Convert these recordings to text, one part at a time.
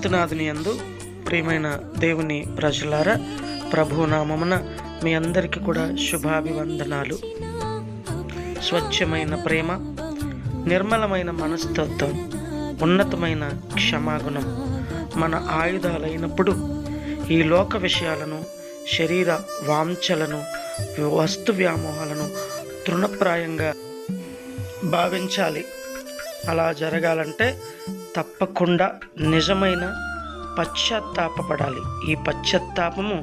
క్రీస్తునాథుని యందు ప్రియమైన దేవుని ప్రజలారా, ప్రభునామమున మీ అందరికీ కూడా శుభాభివందనాలు. స్వచ్ఛమైన ప్రేమ, నిర్మలమైన మనస్తత్వం, ఉన్నతమైన క్షమాగుణం మన ఆయుధాలైనప్పుడు ఈ లోక విషయాలను, శరీర వాంఛలను, వస్తు వ్యామోహాలను తృణప్రాయంగా భావించాలి. అలా జరగాలంటే తప్పకుండా నిజమైన పశ్చాత్తాపపడాలి. ఈ పశ్చాత్తాపము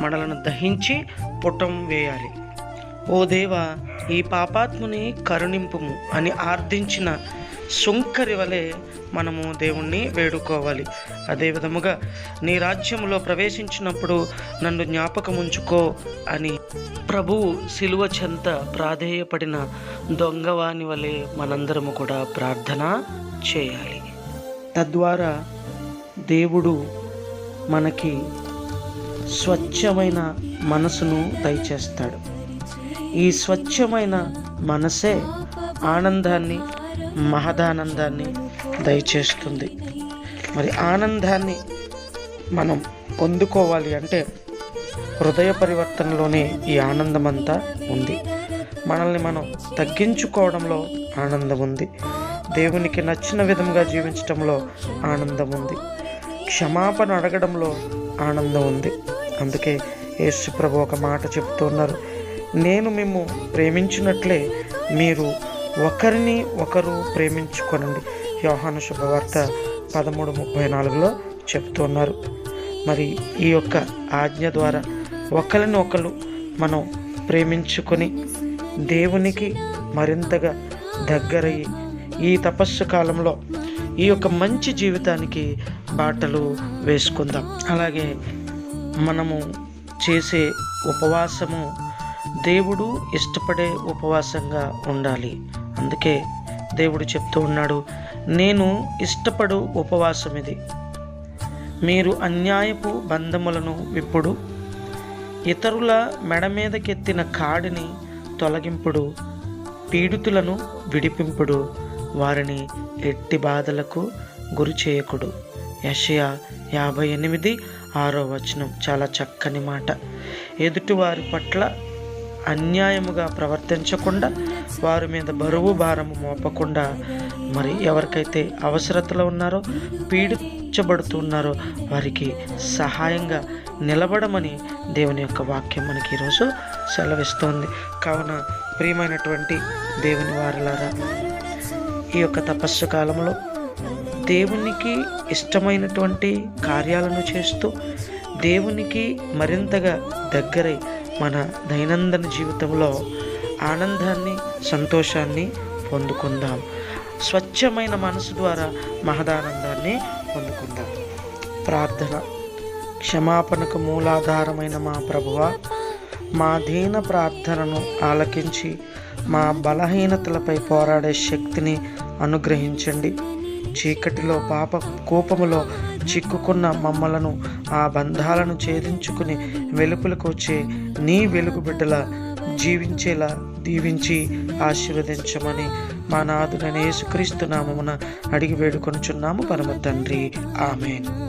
మనలను దహించి పుటం వేయాలి. ఓ దేవా, ఈ పాపాత్ముని కరుణింపుము అని ఆర్థించిన సుంకరి వలె మనము దేవుణ్ణి వేడుకోవాలి. అదే విధముగా నీ రాజ్యములో ప్రవేశించినప్పుడు నన్ను జ్ఞాపకముంచుకో అని ప్రభువు శిలువ చెంత ప్రాధేయపడిన దొంగవాని వలె మనందరము కూడా ప్రార్థన చేయాలి. తద్వారా దేవుడు మనకి స్వచ్ఛమైన మనసును దయచేస్తాడు. ఈ స్వచ్ఛమైన మనసే ఆనందాన్ని, మహదానందాన్ని దయచేస్తుంది. మరి ఆనందాన్ని మనం పొందుకోవాలి అంటే హృదయ పరివర్తనలోనే ఈ ఆనందం అంతా ఉంది. మనల్ని మనం తగ్గించుకోవడంలో ఆనందం ఉంది. దేవునికి నచ్చిన విధంగా జీవించడంలో ఆనందం ఉంది. క్షమాపణ అడగడంలో ఆనందం ఉంది. అందుకే యేసు ప్రభు ఒక మాట చెప్తున్నారు, నేను మిమ్ము ప్రేమించినట్లే మీరు ఒకరిని ఒకరు ప్రేమించుకొనండి. యోహాను శుభవార్త 13:34 చెప్తున్నారు. మరి ఈ యొక్క ఆజ్ఞ ద్వారా ఒకరిని ఒకరు మనం ప్రేమించుకొని దేవునికి మరింతగా దగ్గరయ్యి ఈ తపస్సు కాలంలో ఈ యొక్క మంచి జీవితానికి బాటలు వేసుకుందాం. అలాగే మనము చేసే ఉపవాసము దేవుడు ఇష్టపడే ఉపవాసంగా ఉండాలి. అందుకే దేవుడు చెప్తూ ఉన్నాడు, నేను ఇష్టపడు ఉపవాసం ఇది. మీరు అన్యాయపు బంధములను విప్పుడు, ఇతరుల మెడ మీదకెత్తిన కాడిని తొలగింపుడు, పీడితులను విడిపింపుడు, వారిని ఎట్టి బాధలకు గురి చేయకుడు. యెషయా 58:6 చాలా చక్కని మాట. ఎదుటివారి పట్ల అన్యాయముగా ప్రవర్తించకుండా, వారి మీద బరువు భారము మోపకుండా, మరి ఎవరికైతే అవసరతలో ఉన్నారో, పీడించబడుతున్నారో వారికి సహాయంగా నిలబడమని దేవుని యొక్క వాక్యం మనకి ఈరోజు సెలవిస్తోంది. కావున ప్రియమైనటువంటి దేవుని వారలారా, ఈ యొక్క తపస్సు కాలంలో దేవునికి ఇష్టమైనటువంటి కార్యాలను చేస్తూ దేవునికి మరింతగా దగ్గరై మన దైనందిన జీవితంలో ఆనందాన్ని, సంతోషాన్ని పొందుకుందాం. స్వచ్ఛమైన మనసు ద్వారా మహదానందాన్ని పొందుకుందాం. ప్రార్థన. క్షమాపణకు మూలాధారమైన మా ప్రభువా, మా దీన ప్రార్థనను ఆలకించి మా బలహీనతలపై పోరాడే శక్తిని అనుగ్రహించండి. చీకటిలో పాప కోపములో చిక్కుకున్న మమ్మలను ఆ బంధాలను ఛేదించుకుని వెలుపులకు వచ్చే నీ వెలుగు బిడ్డల జీవించేలా దీవించి ఆశీర్వదించమని మా నాథుడైన యేసుక్రీస్తు నామమున అడిగి వేడుకొనుచున్నాము పరమ తండ్రి. ఆమేన్.